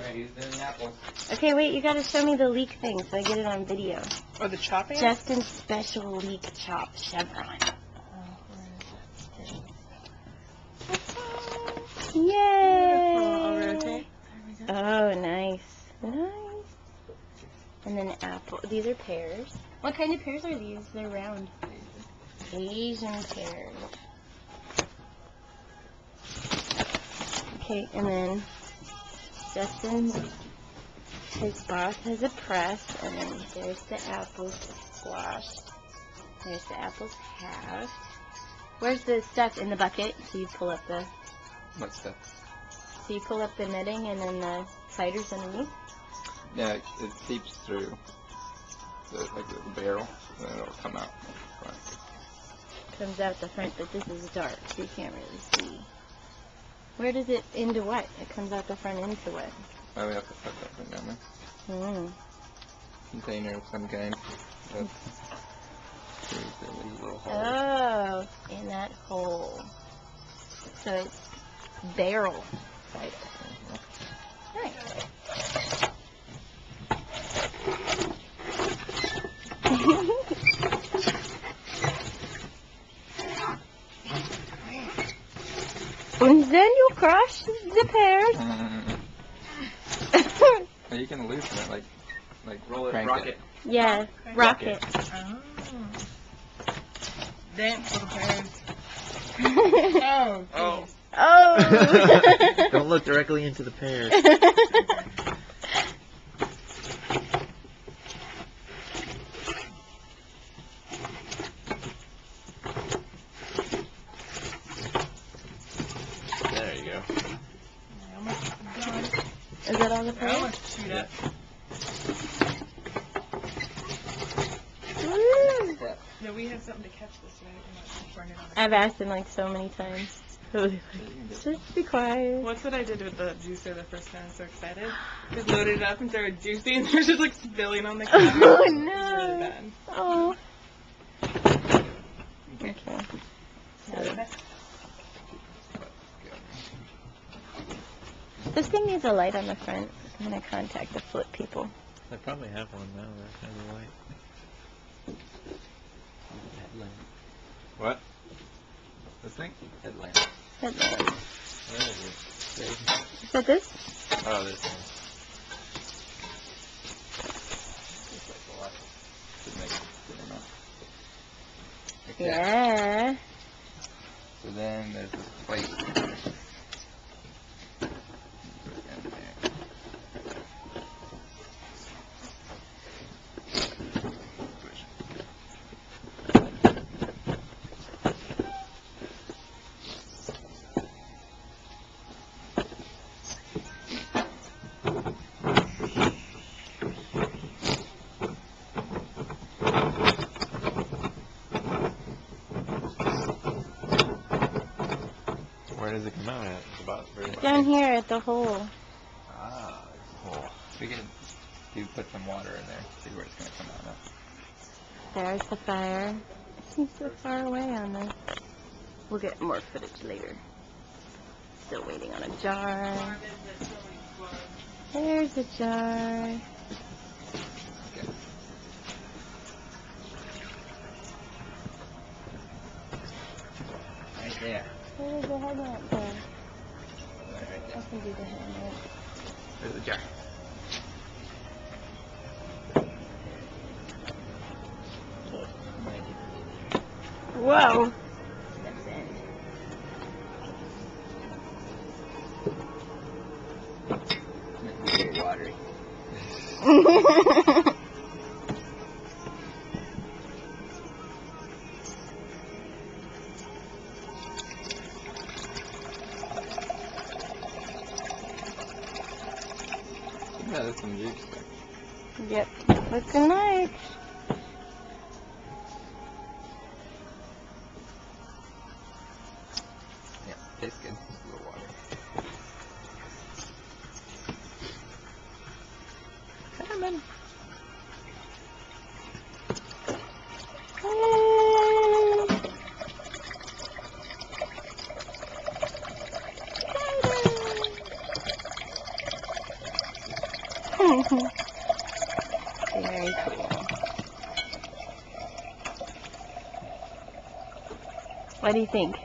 Alright, he's doing the apples. Okay, wait, you gotta show me the leek thing so I get it on video. Oh, the chopping? Justin's special leek chop chevron. Yay! Oh, nice. Nice. And then apple. These are pears. What kind of pears are these? They're round. Asian pears. Okay, and then Justin, his boss has a press, and then there's the apples squashed. There's the apples halved. Where's the stuff in the bucket? So you pull up the... What stuff? So you pull up the netting and then the cider's underneath? Yeah, it seeps through the barrel, and then it'll come out front. Comes out the front, but this is dark, so you can't really see. Where does it into what? It comes out the front into what? Oh, we have to put that thing down there. Container of some kind. There's a little hole. Oh, in that hole. So it's barrel cider. Nice. And then you crush the pears. Well, you can loosen it, like roll it, rock it. Yeah, rocket. Oh. Dance for the pears. Oh. Oh. Don't look directly into the pears. There you go. Is that all the I pears? almost chewed up. Woo. Yeah, we have something to catch this, right? We're not pouring it on the I've asked him like so many times. Just be quiet. Well, that's what I did with the juicer the first time. I was so excited. Just loaded it up and started juicing, and there's just like spilling on the counter. Oh It was no. really bad. Oh. Okay. This thing needs a light on the front. I'm gonna contact the flip people. I probably have one now that has a light. Headlamp. What? This thing? Headlamp. Headlamp. Where is it? Is that this? Oh, this one. Looks like a light. Should make it good enough. Okay. Yeah. So then there's this plate. Where does it come out at? It's about very much. Down here at the hole. Ah, cool. We can put some water in there, see where it's going to come out of. There's the fire. It seems so far away on this. We'll get more footage later. Still waiting on a jar. There's a jar. Okay. Right there. Where is the headlamp go? Right I there. can do the headlamp. There's the jar. Whoa! Steps in. It's very watery. Yeah, that's some juice there. Yep. Looking like. Yeah, tastes good. Just a little water. Come on. Very cool. What do you think?